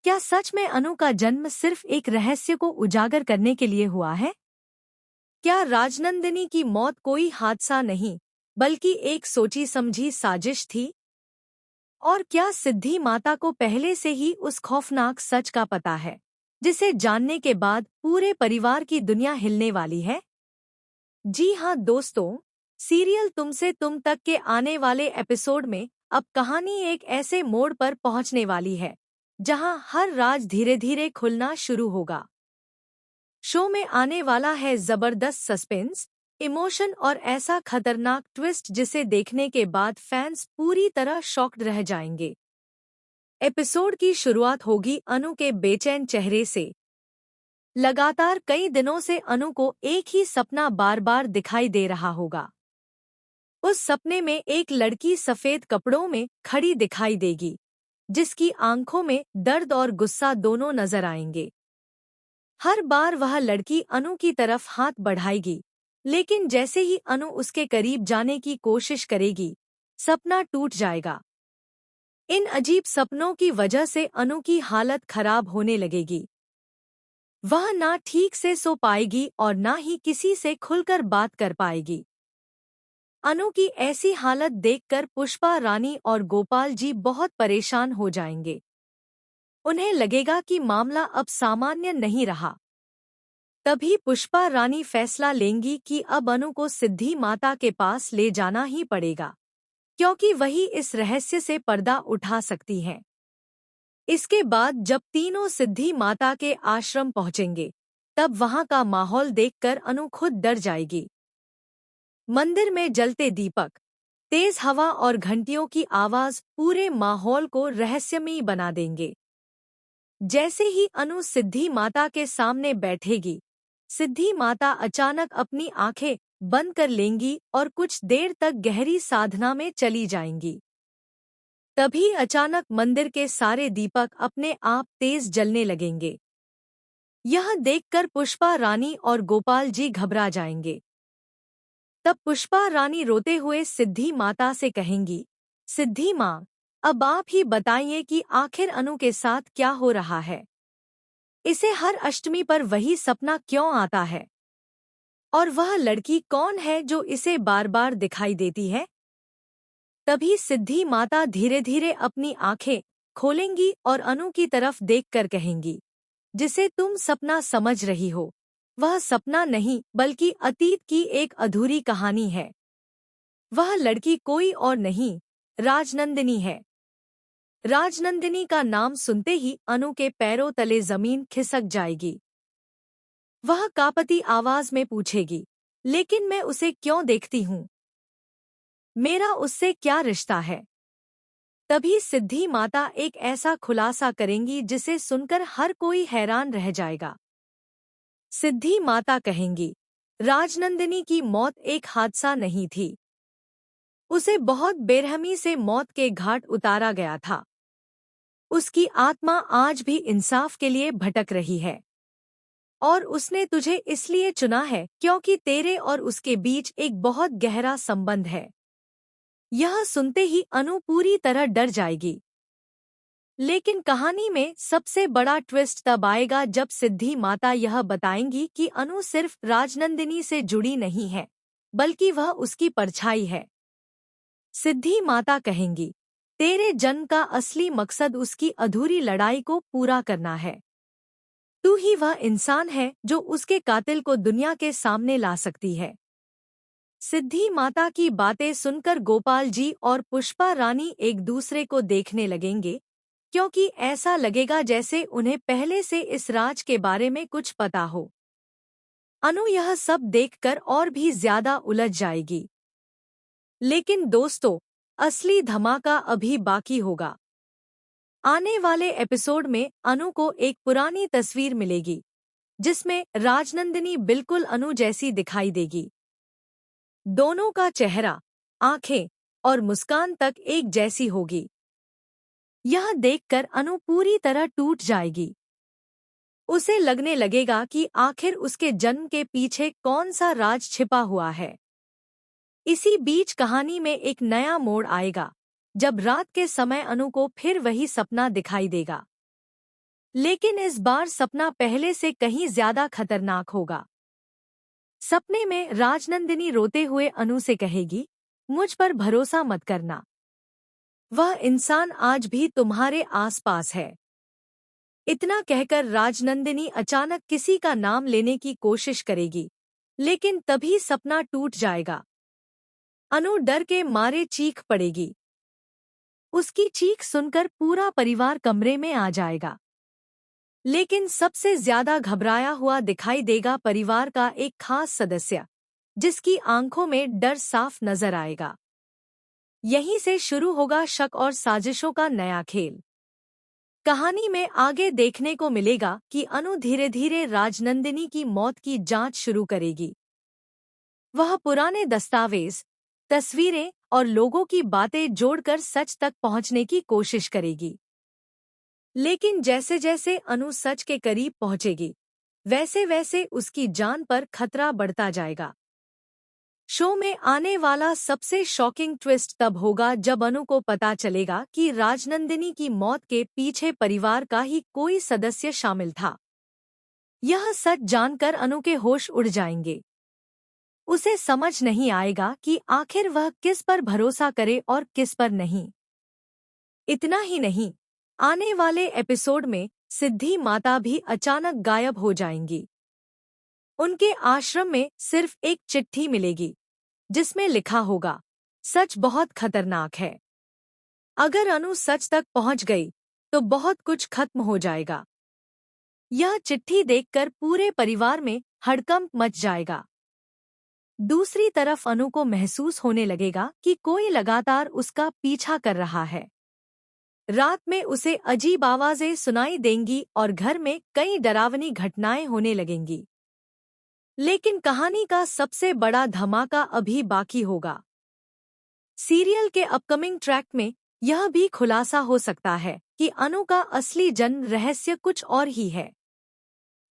क्या सच में अनु का जन्म सिर्फ एक रहस्य को उजागर करने के लिए हुआ है? क्या राजनंदिनी की मौत कोई हादसा नहीं, बल्कि एक सोची समझी साजिश थी? और क्या सिद्धि माता को पहले से ही उस खौफनाक सच का पता है, जिसे जानने के बाद पूरे परिवार की दुनिया हिलने वाली है? जी हाँ दोस्तों, सीरियल तुमसे तुम तक के आने वाले एपिसोड में अब कहानी एक ऐसे मोड़ पर पहुंचने वाली है जहां हर राज धीरे धीरे खुलना शुरू होगा। शो में आने वाला है जबरदस्त सस्पेंस, इमोशन और ऐसा खतरनाक ट्विस्ट जिसे देखने के बाद फैंस पूरी तरह शॉक्ड रह जाएंगे। एपिसोड की शुरुआत होगी अनु के बेचैन चेहरे से। लगातार कई दिनों से अनु को एक ही सपना बार बार दिखाई दे रहा होगा। उस सपने में एक लड़की सफेद कपड़ों में खड़ी दिखाई देगी, जिसकी आंखों में दर्द और गुस्सा दोनों नजर आएंगे। हर बार वह लड़की अनु की तरफ हाथ बढ़ाएगी, लेकिन जैसे ही अनु उसके करीब जाने की कोशिश करेगी, सपना टूट जाएगा। इन अजीब सपनों की वजह से अनु की हालत खराब होने लगेगी। वह ना ठीक से सो पाएगी और ना ही किसी से खुलकर बात कर पाएगी। अनु की ऐसी हालत देखकर पुष्पा रानी और गोपाल जी बहुत परेशान हो जाएंगे। उन्हें लगेगा कि मामला अब सामान्य नहीं रहा। तभी पुष्पा रानी फैसला लेंगी कि अब अनु को सिद्धि माता के पास ले जाना ही पड़ेगा, क्योंकि वही इस रहस्य से पर्दा उठा सकती हैं। इसके बाद जब तीनों सिद्धि माता के आश्रम पहुंचेंगे, तब वहां का माहौल देखकर अनु खुद डर जाएगी। मंदिर में जलते दीपक, तेज हवा और घंटियों की आवाज पूरे माहौल को रहस्यमयी बना देंगे। जैसे ही अनु सिद्धि माता के सामने बैठेगी, सिद्धि माता अचानक अपनी आंखें बंद कर लेंगी और कुछ देर तक गहरी साधना में चली जाएंगी। तभी अचानक मंदिर के सारे दीपक अपने आप तेज जलने लगेंगे। यह देखकर पुष्पा रानी और गोपाल जी घबरा जाएंगे। तब पुष्पा रानी रोते हुए सिद्धि माता से कहेंगी, सिद्धि माँ, अब आप ही बताइए कि आखिर अनु के साथ क्या हो रहा है। इसे हर अष्टमी पर वही सपना क्यों आता है? और वह लड़की कौन है जो इसे बार बार दिखाई देती है? तभी सिद्धि माता धीरे धीरे अपनी आंखें खोलेंगी और अनु की तरफ देखकर कहेंगी, जिसे तुम सपना समझ रही हो, वह सपना नहीं बल्कि अतीत की एक अधूरी कहानी है। वह लड़की कोई और नहीं, राजनंदिनी है। राजनंदिनी का नाम सुनते ही अनु के पैरों तले जमीन खिसक जाएगी। वह कांपती आवाज में पूछेगी, लेकिन मैं उसे क्यों देखती हूँ? मेरा उससे क्या रिश्ता है? तभी सिद्धि माता एक ऐसा खुलासा करेंगी जिसे सुनकर हर कोई हैरान रह जाएगा। सिद्धि माता कहेंगी, राजनंदिनी की मौत एक हादसा नहीं थी। उसे बहुत बेरहमी से मौत के घाट उतारा गया था। उसकी आत्मा आज भी इंसाफ के लिए भटक रही है। और उसने तुझे इसलिए चुना है क्योंकि तेरे और उसके बीच एक बहुत गहरा संबंध है। यह सुनते ही अनु पूरी तरह डर जाएगी। लेकिन कहानी में सबसे बड़ा ट्विस्ट तब आएगा जब सिद्धि माता यह बताएंगी कि अनु सिर्फ राजनंदिनी से जुड़ी नहीं है, बल्कि वह उसकी परछाई है। सिद्धि माता कहेंगी, तेरे जन्म का असली मकसद उसकी अधूरी लड़ाई को पूरा करना है। तू ही वह इंसान है जो उसके कातिल को दुनिया के सामने ला सकती है। सिद्धि माता की बातें सुनकर गोपाल जी और पुष्पा रानी एक दूसरे को देखने लगेंगे, क्योंकि ऐसा लगेगा जैसे उन्हें पहले से इस राज के बारे में कुछ पता हो। अनु यह सब देखकर और भी ज्यादा उलझ जाएगी। लेकिन दोस्तों, असली धमाका अभी बाकी होगा। आने वाले एपिसोड में अनु को एक पुरानी तस्वीर मिलेगी, जिसमें राजनंदिनी बिल्कुल अनु जैसी दिखाई देगी। दोनों का चेहरा, आंखें और मुस्कान तक एक जैसी होगी। यह देखकर अनु पूरी तरह टूट जाएगी। उसे लगने लगेगा कि आखिर उसके जन्म के पीछे कौन सा राज छिपा हुआ है। इसी बीच कहानी में एक नया मोड़ आएगा, जब रात के समय अनु को फिर वही सपना दिखाई देगा। लेकिन इस बार सपना पहले से कहीं ज्यादा खतरनाक होगा। सपने में राजनंदिनी रोते हुए अनु से कहेगी, मुझ पर भरोसा मत करना। वह इंसान आज भी तुम्हारे आसपास है। इतना कहकर राजनंदिनी अचानक किसी का नाम लेने की कोशिश करेगी, लेकिन तभी सपना टूट जाएगा। अनु डर के मारे चीख पड़ेगी। उसकी चीख सुनकर पूरा परिवार कमरे में आ जाएगा। लेकिन सबसे ज्यादा घबराया हुआ दिखाई देगा परिवार का एक खास सदस्य, जिसकी आंखों में डर साफ नजर आएगा। यहीं से शुरू होगा शक और साजिशों का नया खेल। कहानी में आगे देखने को मिलेगा कि अनु धीरे धीरे राजनंदिनी की मौत की जांच शुरू करेगी। वह पुराने दस्तावेज, तस्वीरें और लोगों की बातें जोड़कर सच तक पहुंचने की कोशिश करेगी। लेकिन जैसे जैसे अनु सच के करीब पहुंचेगी, वैसे वैसे उसकी जान पर खतरा बढ़ता जाएगा। शो में आने वाला सबसे शॉकिंग ट्विस्ट तब होगा जब अनु को पता चलेगा कि राजनंदिनी की मौत के पीछे परिवार का ही कोई सदस्य शामिल था। यह सच जानकर अनु के होश उड़ जाएंगे। उसे समझ नहीं आएगा कि आखिर वह किस पर भरोसा करे और किस पर नहीं। इतना ही नहीं, आने वाले एपिसोड में सिद्धि माता भी अचानक गायब हो जाएंगी। उनके आश्रम में सिर्फ एक चिट्ठी मिलेगी, जिसमें लिखा होगा, सच बहुत खतरनाक है। अगर अनु सच तक पहुंच गई तो बहुत कुछ खत्म हो जाएगा। यह चिट्ठी देखकर पूरे परिवार में हड़कंप मच जाएगा। दूसरी तरफ अनु को महसूस होने लगेगा कि कोई लगातार उसका पीछा कर रहा है। रात में उसे अजीब आवाजें सुनाई देंगी और घर में कई डरावनी घटनाएं होने लगेंगी। लेकिन कहानी का सबसे बड़ा धमाका अभी बाकी होगा। सीरियल के अपकमिंग ट्रैक में यह भी खुलासा हो सकता है कि अनु का असली जन्म रहस्य कुछ और ही है।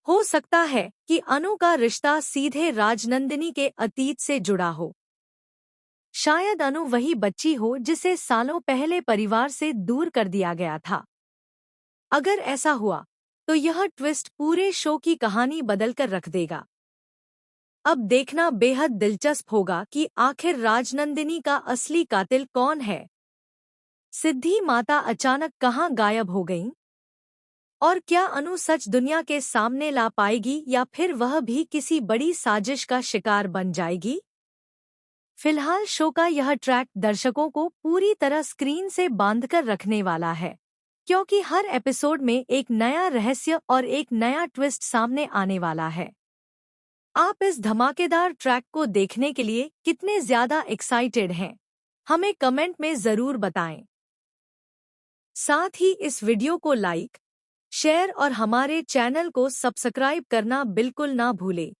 हो सकता है कि अनु का रिश्ता सीधे राजनंदिनी के अतीत से जुड़ा हो। शायद अनु वही बच्ची हो जिसे सालों पहले परिवार से दूर कर दिया गया था। अगर ऐसा हुआ तो यह ट्विस्ट पूरे शो की कहानी बदलकर रख देगा। अब देखना बेहद दिलचस्प होगा कि आखिर राजनंदिनी का असली कातिल कौन है। सिद्धि माता अचानक कहाँ गायब हो गईं? और क्या अनु सच दुनिया के सामने ला पाएगी या फिर वह भी किसी बड़ी साजिश का शिकार बन जाएगी? फिलहाल शो का यह ट्रैक दर्शकों को पूरी तरह स्क्रीन से बांधकर रखने वाला है, क्योंकि हर एपिसोड में एक नया रहस्य और एक नया ट्विस्ट सामने आने वाला है। आप इस धमाकेदार ट्रैक को देखने के लिए कितने ज्यादा एक्साइटेड हैं, हमें कमेंट में जरूर बताएं। साथ ही इस वीडियो को लाइक, शेयर और हमारे चैनल को सब्सक्राइब करना बिल्कुल ना भूलें।